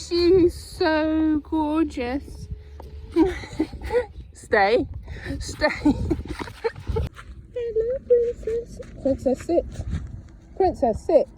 She's so gorgeous. Stay. Hello, princess. Princess, sit. Princess, sit.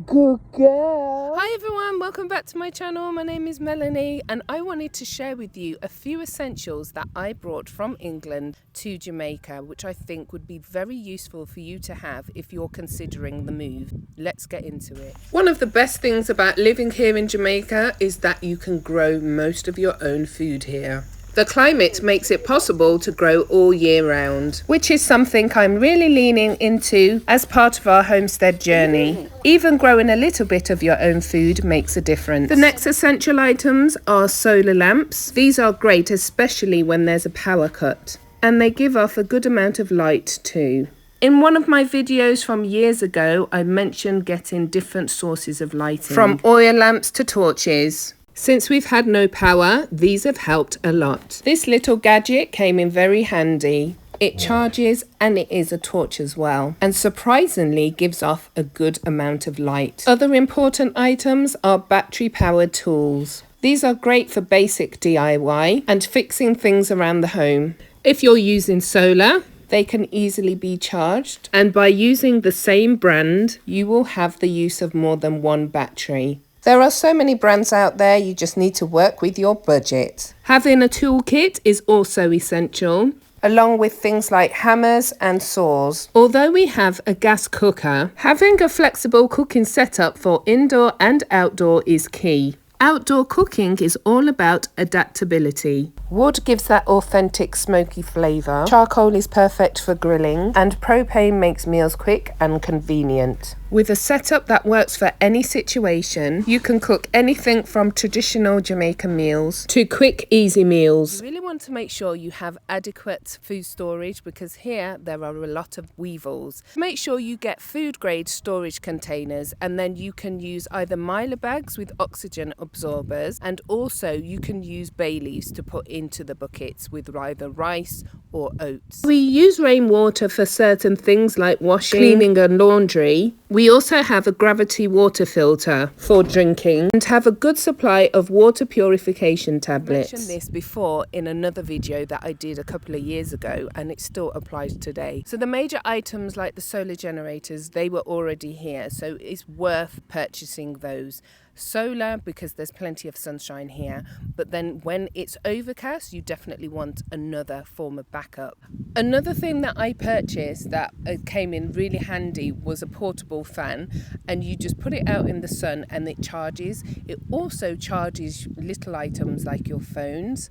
Good girl. Hi everyone, welcome back to my channel. My name is Melanie and I wanted to share with you a few essentials that I brought from England to Jamaica, which I think would be very useful for you to have if you're considering the move. Let's get into it. One of the best things about living here in Jamaica is that you can grow most of your own food here. The climate makes it possible to grow all year round, which is something I'm really leaning into as part of our homestead journey. Even growing a little bit of your own food makes a difference. The next essential items are solar lamps. These are great, especially when there's a power cut, and they give off a good amount of light too. In one of my videos from years ago, I mentioned getting different sources of lighting, from oil lamps to torches. Since we've had no power, these have helped a lot. This little gadget came in very handy. It charges and it is a torch as well, and surprisingly gives off a good amount of light. Other important items are battery powered tools. These are great for basic DIY and fixing things around the home. If you're using solar, they can easily be charged, and by using the same brand, you will have the use of more than one battery. There are so many brands out there, you just need to work with your budget. Having a toolkit is also essential, along with things like hammers and saws. Although we have a gas cooker, having a flexible cooking setup for indoor and outdoor is key. Outdoor cooking is all about adaptability. Wood gives that authentic smoky flavour, charcoal is perfect for grilling, and propane makes meals quick and convenient. With a setup that works for any situation, you can cook anything from traditional Jamaican meals to quick, easy meals. You really want to make sure you have adequate food storage, because here there are a lot of weevils. Make sure you get food grade storage containers, and then you can use either Mylar bags with oxygen absorbers, and also you can use bay leaves to put into the buckets with either rice or oats. We use rainwater for certain things like washing, cleaning and laundry. We also have a gravity water filter for drinking and have a good supply of water purification tablets. I mentioned this before in another video that I did a couple of years ago, and it still applies today. So the major items like the solar generators, they were already here, so it's worth purchasing those. Solar, because there's plenty of sunshine here, but then when it's overcast you definitely want another form of backup. Another thing that I purchased that came in really handy was a portable fan, and you just put it out in the sun and it charges. It also charges little items like your phones.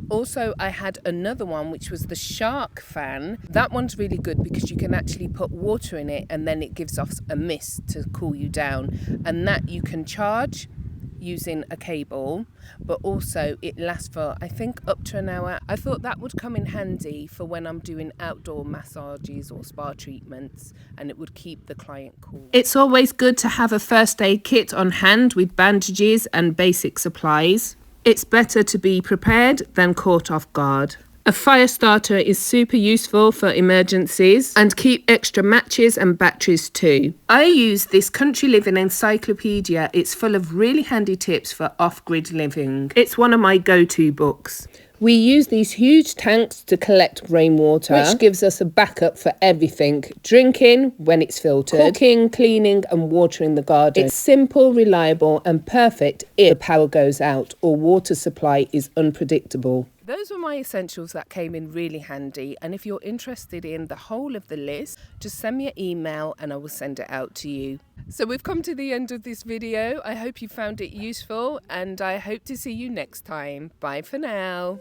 Also, I had another one which was the shark fan. That one's really good because you can actually put water in it and then it gives off a mist to cool you down, and that you can charge using a cable, but also it lasts for I think up to an hour. I thought that would come in handy for when I'm doing outdoor massages or spa treatments, and it would keep the client cool. It's always good to have a first aid kit on hand with bandages and basic supplies. It's better to be prepared than caught off guard. A fire starter is super useful for emergencies, and keep extra matches and batteries too. I use this Country Living encyclopedia. It's full of really handy tips for off-grid living. It's one of my go-to books. We use these huge tanks to collect rainwater, which gives us a backup for everything. Drinking when it's filtered, cooking, cleaning and watering the garden. It's simple, reliable and perfect if the power goes out or water supply is unpredictable. Those were my essentials that came in really handy, and if you're interested in the whole of the list, just send me an email and I will send it out to you. So we've come to the end of this video. I hope you found it useful, and I hope to see you next time. Bye for now.